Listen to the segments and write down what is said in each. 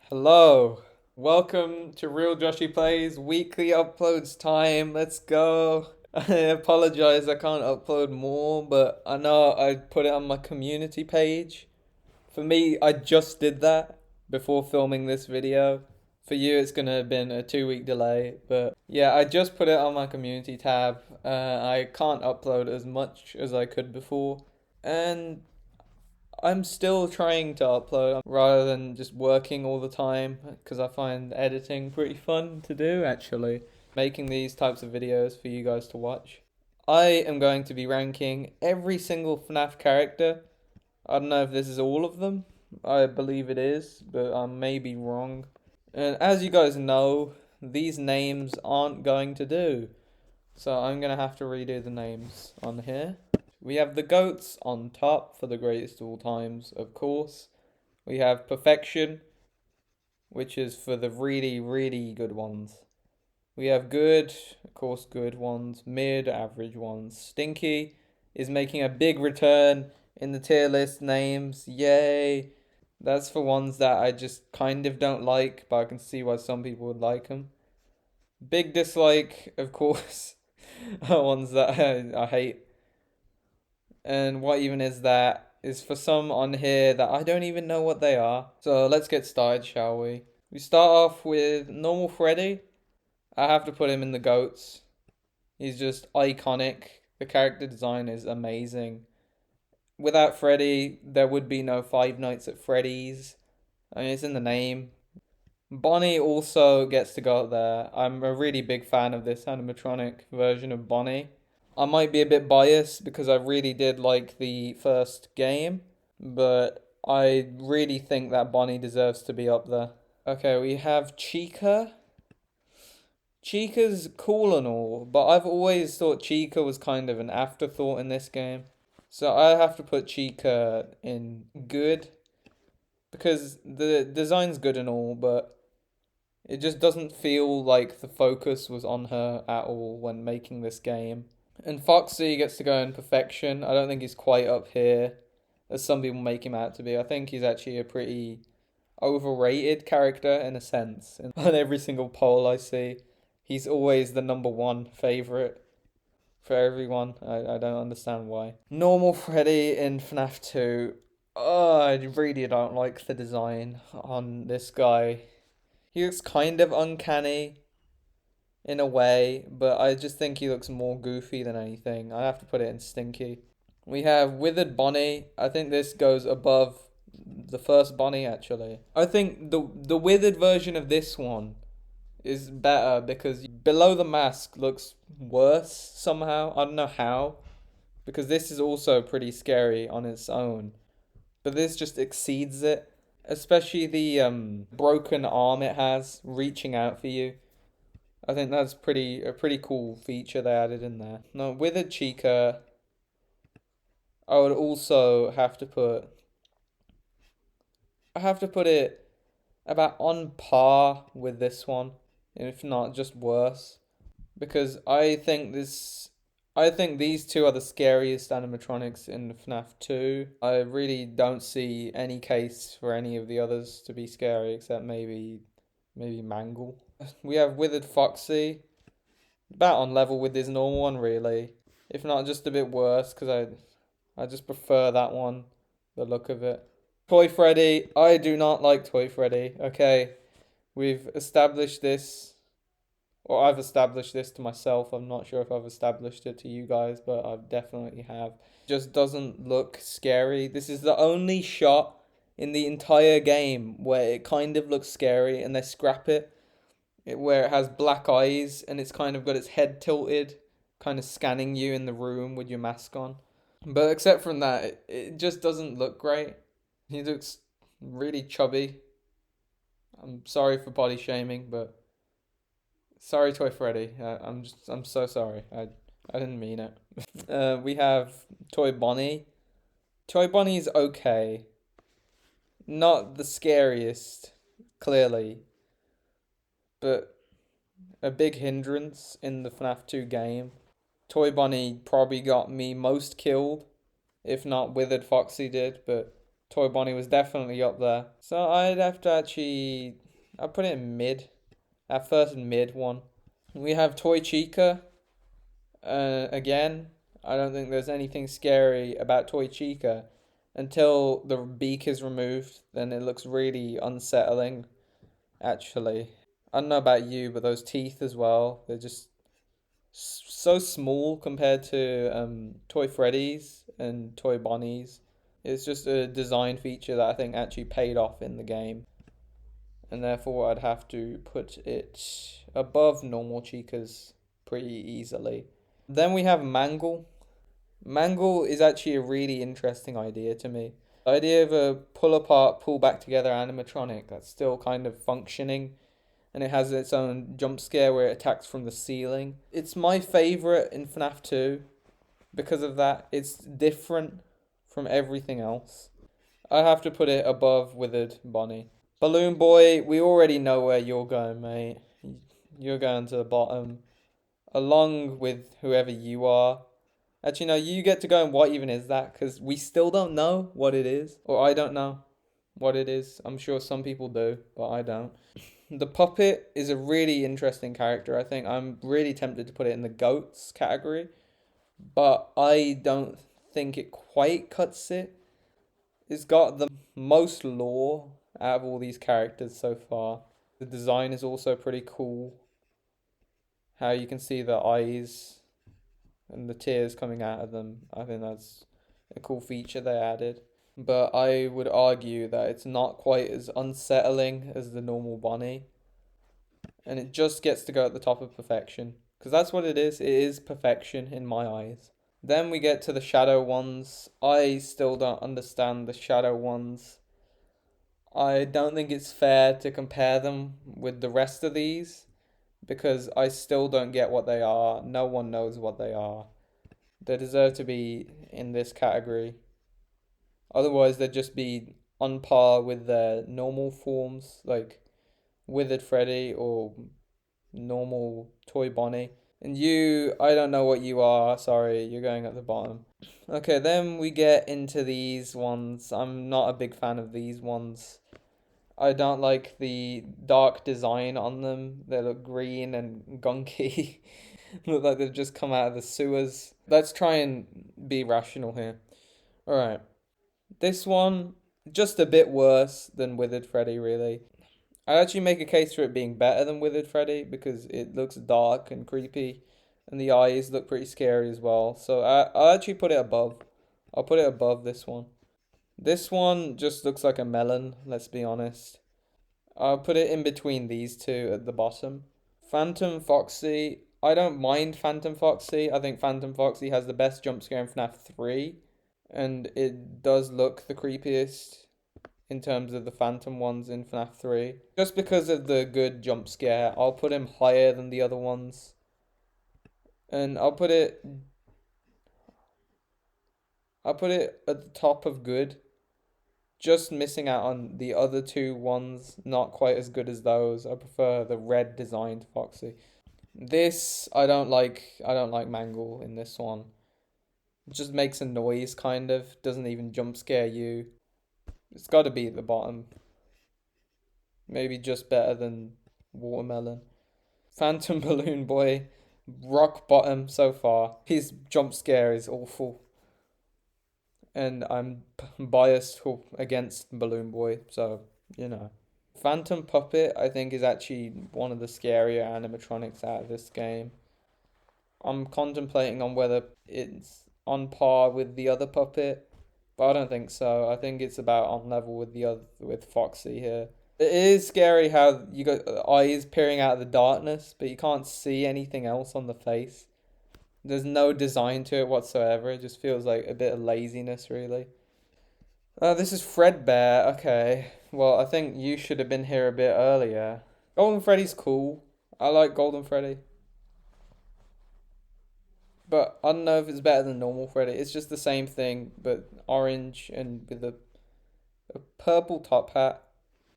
Hello, welcome to Real Joshy Plays weekly uploads time. Let's go. I apologize, I can't upload more, but I know I put it on my community page. For me, I just did that before filming this video. For you, it's gonna have been a 2 week delay, but yeah, I just put it on my community tab. I can't upload as much as I could before, and I'm still trying to upload rather than just working all the time because I find editing pretty fun to do actually. Making these types of videos for you guys to watch. I am going to be ranking every single FNAF character. I don't know if this is all of them. I believe it is, but I may be wrong. And as you guys know, these names aren't going to do. So I'm going to have to redo the names on here. We have the goats on top for the greatest of all times, of course. We have perfection, which is for the really, really good ones. We have good, of course, good ones, mid, average ones. Stinky is making a big return in the tier list names. Yay! That's for ones that I just kind of don't like, but I can see why some people would like them. Big dislike, of course, are ones that I hate. And what even is that? Is for some on here that I don't even know what they are. So let's get started, shall we? We start off with normal Freddy. I have to put him in the goats. He's just iconic. The character design is amazing. Without Freddy, there would be no Five Nights at Freddy's. I mean, it's in the name. Bonnie also gets to go up there. I'm a really big fan of this animatronic version of Bonnie. I might be a bit biased because I really did like the first game, but I really think that Bonnie deserves to be up there. Okay, we have Chica. Chica's cool and all, but I've always thought Chica was kind of an afterthought in this game. So I have to put Chica in good because the design's good and all, but it just doesn't feel like the focus was on her at all when making this game. And Foxy gets to go in perfection. I don't think he's quite up here as some people make him out to be. I think he's actually a pretty overrated character in a sense. And on every single poll I see, he's always the number one favorite for everyone. I don't understand why. Normal Freddy in FNAF 2. Oh, I really don't like the design on this guy. He looks kind of uncanny in a way, but I just think he looks more goofy than anything. I have to put it in Stinky. We have Withered Bonnie. I think this goes above the first Bonnie actually. I think the Withered version of this one is better because below the mask looks worse somehow. I don't know how, because this is also pretty scary on its own, but this just exceeds it. Especially the broken arm it has reaching out for you. I think that's a pretty cool feature they added in there. No, with a Chica, I would also have to put it about on par with this one, if not just worse, because I think these two are the scariest animatronics in FNAF 2. I really don't see any case for any of the others to be scary except maybe Mangle. We have Withered Foxy, about on level with this normal one, really. If not, just a bit worse, because I just prefer that one, the look of it. Toy Freddy, I do not like Toy Freddy. Okay, we've established this, or I've established this to myself. I'm not sure if I've established it to you guys, but I definitely have. Just doesn't look scary. This is the only shot in the entire game where it kind of looks scary and they scrap it where it has black eyes and it's kind of got its head tilted, kind of scanning you in the room with your mask on. But except from that, it just doesn't look great. He looks really chubby. I'm sorry for body shaming, but sorry, Toy Freddy. I'm so sorry. I didn't mean it. We have Toy Bonnie. Toy Bonnie's okay. Not the scariest, clearly, but a big hindrance in the FNAF 2 game. Toy Bonnie probably got me most killed, if not Withered Foxy did, but Toy Bonnie was definitely up there. So I'd have to actually, I'd put it in mid. That first mid one. We have Toy Chica. Again, I don't think there's anything scary about Toy Chica until the beak is removed. Then it looks really unsettling, actually. I don't know about you, but those teeth as well, they're just so small compared to Toy Freddy's and Toy Bonnie's. It's just a design feature that I think actually paid off in the game. And therefore, I'd have to put it above normal Chicas pretty easily. Then we have Mangle. Mangle is actually a really interesting idea to me. The idea of a pull apart, pull back together animatronic that's still kind of functioning and it has its own jump scare where it attacks from the ceiling. It's my favorite in FNAF 2 because of that. It's different from everything else. I have to put it above Withered Bonnie. Balloon Boy, we already know where you're going, mate. You're going to the bottom, along with whoever you are. Actually, no, you get to go in what even is that, because we still don't know what it is. Or I don't know what it is. I'm sure some people do, but I don't. The puppet is a really interesting character, I think. I'm really tempted to put it in the goats category, but I don't think it quite cuts it. It's got the most lore out of all these characters so far. The design is also pretty cool. How you can see the eyes and the tears coming out of them. I think that's a cool feature they added. But I would argue that it's not quite as unsettling as the normal Bonnie. And it just gets to go at the top of perfection. Because that's what it is. It is perfection in my eyes. Then we get to the shadow ones. I still don't understand the shadow ones. I don't think it's fair to compare them with the rest of these because I still don't get what they are. No one knows what they are. They deserve to be in this category. Otherwise, they'd just be on par with their normal forms, like Withered Freddy or normal Toy Bonnie. And you, I don't know what you are. Sorry, you're going at the bottom. Okay, then we get into these ones. I'm not a big fan of these ones. I don't like the dark design on them. They look green and gunky. Look like they've just come out of the sewers. Let's try and be rational here. Alright. This one, just a bit worse than Withered Freddy, really. I'd actually make a case for it being better than Withered Freddy because it looks dark and creepy. And the eyes look pretty scary as well. So I'll actually put it above. I'll put it above this one. This one just looks like a melon, let's be honest. I'll put it in between these two at the bottom. Phantom Foxy. I don't mind Phantom Foxy. I think Phantom Foxy has the best jump scare in FNAF 3. And it does look the creepiest in terms of the Phantom ones in FNAF 3. Just because of the good jump scare, I'll put him higher than the other ones. And I'll put it at the top of good. Just missing out on the other two ones, not quite as good as those. I prefer the red designed Foxy. This I don't like Mangle in this one. It just makes a noise kind of, doesn't even jump scare you. It's got to be at the bottom. Maybe just better than Watermelon. Phantom Balloon Boy, rock bottom so far. His jump scare is awful. And I'm biased against Balloon Boy, so, you know. Phantom Puppet, I think, is actually one of the scarier animatronics out of this game. I'm contemplating on whether it's on par with the other puppet, but I don't think so. I think it's about on level with the other with Foxy here. It is scary how you got eyes peering out of the darkness, but you can't see anything else on the face. There's no design to it whatsoever. It just feels like a bit of laziness, really. This is Fredbear. Okay. Well, I think you should have been here a bit earlier. Golden Freddy's cool. I like Golden Freddy. But I don't know if it's better than normal Freddy. It's just the same thing, but orange and with a purple top hat.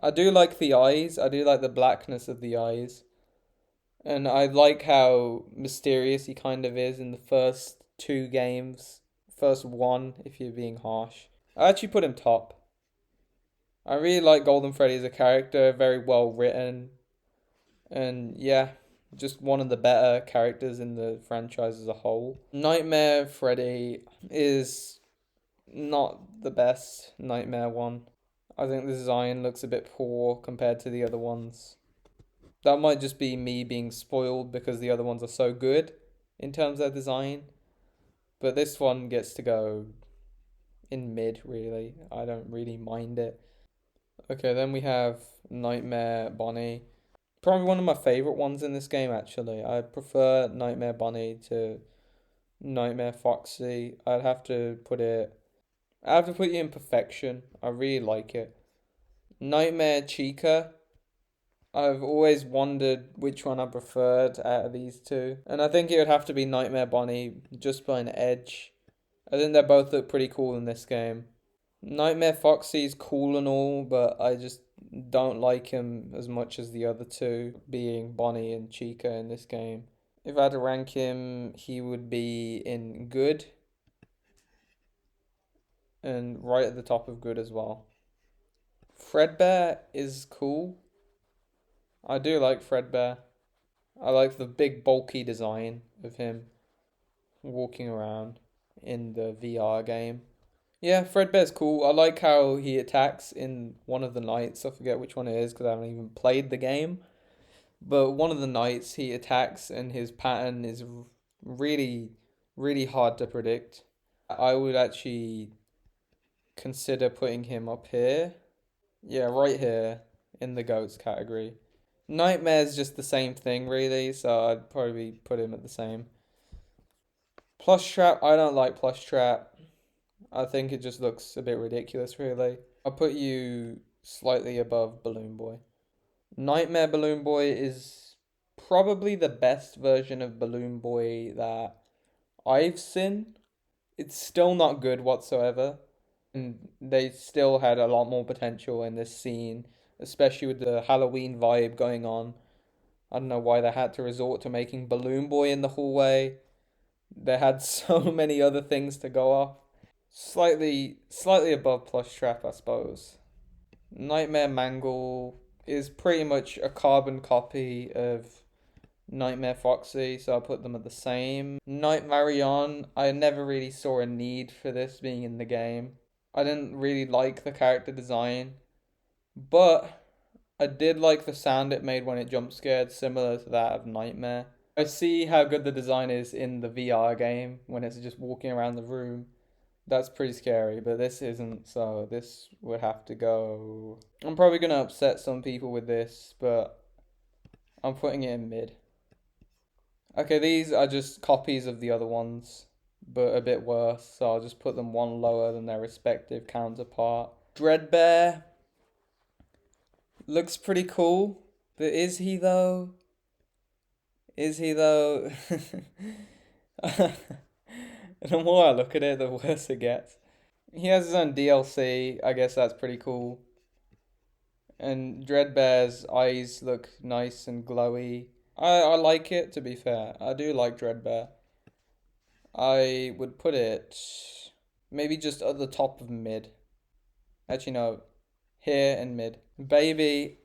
I do like the eyes. I do like the blackness of the eyes. And I like how mysterious he kind of is in the first two games. First one, if you're being harsh. I actually put him top. I really like Golden Freddy as a character, very well written, and yeah, just one of the better characters in the franchise as a whole. Nightmare Freddy is not the best Nightmare one. I think the design looks a bit poor compared to the other ones. That might just be me being spoiled because the other ones are so good in terms of design. But this one gets to go in mid, really. I don't really mind it. Okay, then we have Nightmare Bonnie. Probably one of my favorite ones in this game, actually. I prefer Nightmare Bonnie to Nightmare Foxy. I have to put you in perfection. I really like it. Nightmare Chica. I've always wondered which one I preferred out of these two. And I think it would have to be Nightmare Bonnie just by an edge. I think they both look pretty cool in this game. Nightmare Foxy's cool and all, but I just don't like him as much as the other two, being Bonnie and Chica in this game. If I had to rank him, he would be in good and right at the top of good as well. Fredbear is cool. I do like Fredbear. I like the big bulky design of him walking around in the VR game. Yeah, Fredbear's cool. I like how he attacks in one of the nights. I forget which one it is because I haven't even played the game. But one of the nights he attacks and his pattern is really, really hard to predict. I would actually consider putting him up here. Yeah, right here in the goats category. Nightmare's just the same thing, really, so I'd probably put him at the same. Plush Trap, I don't like Plush Trap. I think it just looks a bit ridiculous, really. I'll put you slightly above Balloon Boy. Nightmare Balloon Boy is probably the best version of Balloon Boy that I've seen. It's still not good whatsoever, and they still had a lot more potential in this scene, especially with the Halloween vibe going on. I don't know why they had to resort to making Balloon Boy in the hallway. They had so many other things to go off. Slightly above Plush Trap, I suppose. Nightmare Mangle is pretty much a carbon copy of Nightmare Foxy, so I'll put them at the same. Night Marion, I never really saw a need for this being in the game. I didn't really like the character design, but I did like the sound it made when it jump scared, similar to that of Nightmare. I see how good the design is in the VR game when it's just walking around the room. That's pretty scary, but this isn't, so this would have to go. I'm probably gonna upset some people with this, but I'm putting it in mid. Okay, these are just copies of the other ones, but a bit worse, so I'll just put them one lower than their respective counterpart. Dreadbear looks pretty cool, but is he though? Is he though? The more I look at it, the worse it gets. He has his own DLC. I guess that's pretty cool. And Dreadbear's eyes look nice and glowy. I like it, to be fair. I do like Dreadbear. I would put it maybe just at the top of mid. Actually, no, here and mid. Baby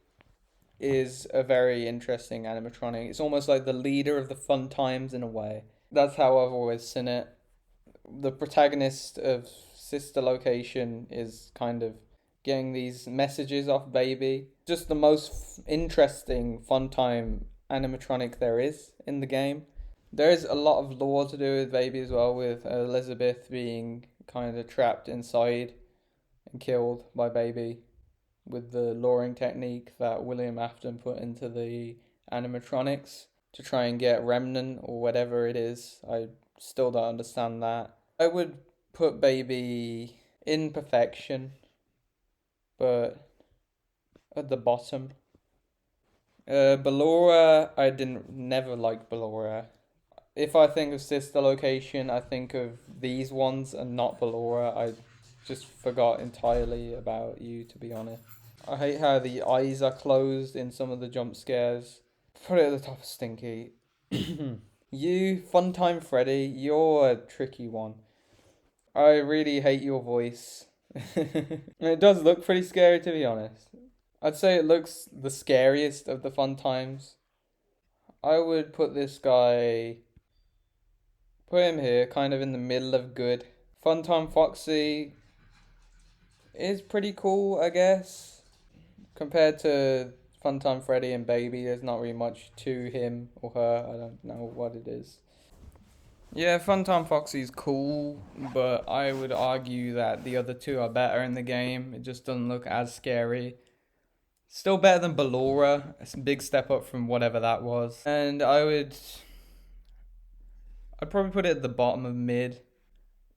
is a very interesting animatronic. It's almost like the leader of the fun times in a way. That's how I've always seen it. The protagonist of Sister Location is kind of getting these messages off Baby. Just the most interesting fun time animatronic there is in the game. There is a lot of lore to do with Baby as well, with Elizabeth being kind of trapped inside and killed by Baby with the luring technique that William Afton put into the animatronics to try and get Remnant or whatever it is. I still don't understand that. I would put Baby in perfection, but at the bottom. Ballora, I didn't never like Ballora. If I think of Sister Location, I think of these ones and not Ballora. I just forgot entirely about you, to be honest. I hate how the eyes are closed in some of the jump scares. Put it at the top of Stinky. You, Funtime Freddy, you're a tricky one. I really hate your voice. It does look pretty scary, to be honest. I'd say it looks the scariest of the fun times. I would put this guy, put him here, kind of in the middle of good. Funtime Foxy is pretty cool, I guess. Compared to Funtime Freddy and Baby, there's not really much to him or her. I don't know what it is. Yeah, Funtime Foxy's cool, but I would argue that the other two are better in the game. It just doesn't look as scary. Still better than Ballora. It's a big step up from whatever that was. And I'd probably put it at the bottom of mid.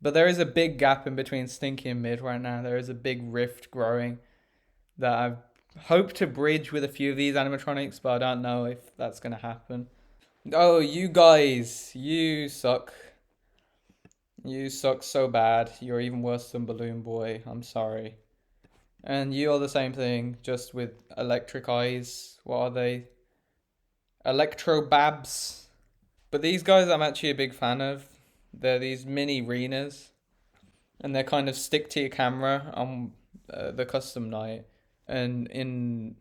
But there is a big gap in between Stinky and mid right now. There is a big rift growing that I hope to bridge with a few of these animatronics, but I don't know if that's gonna happen. Oh, you guys, you suck. You suck so bad. You're even worse than Balloon Boy. I'm sorry. And you are the same thing, just with electric eyes. What are they? Electrobabs. But these guys I'm actually a big fan of. They're these mini Renas. And they kind of stick to your camera on the custom night. And in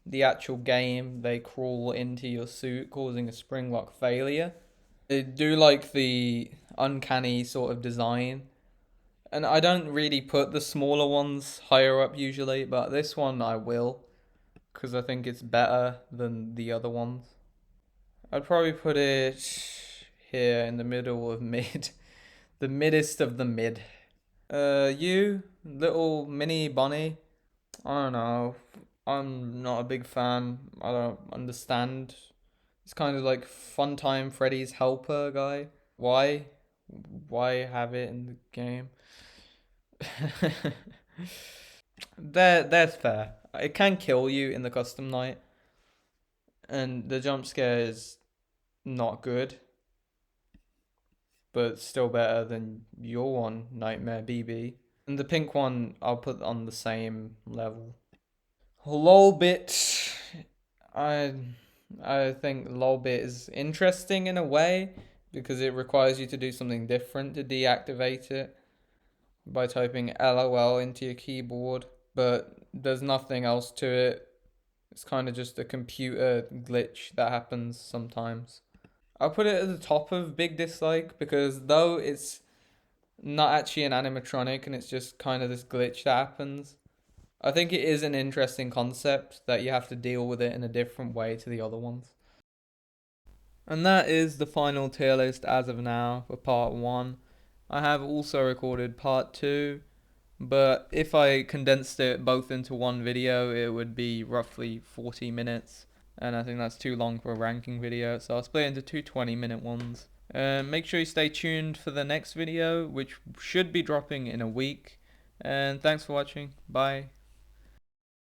the actual game, they crawl into your suit, causing a spring lock failure. They do like the uncanny sort of design. And I don't really put the smaller ones higher up usually, but this one I will. Because I think it's better than the other ones. I'd probably put it here in the middle of mid. The middest of the mid. You, little mini Bonnie. I don't know. I'm not a big fan. I don't understand. It's kind of like Funtime Freddy's helper guy. Why? Why have it in the game? That's fair. It can kill you in the custom night, and the jump scare is not good, but still better than your one, Nightmare BB. And the pink one, I'll put on the same level. Lolbit, I I think Lolbit is interesting in a way because it requires you to do something different to deactivate it by typing LOL into your keyboard, but there's nothing else to it. It's kind of just a computer glitch that happens sometimes. I'll put it at the top of Big Dislike because though it's not actually an animatronic and it's just kind of this glitch that happens, I think it is an interesting concept that you have to deal with it in a different way to the other ones. And that is the final tier list as of now for part 1. I have also recorded part 2, but if I condensed it both into one video, it would be roughly 40 minutes. And I think that's too long for a ranking video, so I'll split it into two 20-minute ones. Make sure you stay tuned for the next video, which should be dropping in a week. And thanks for watching. Bye.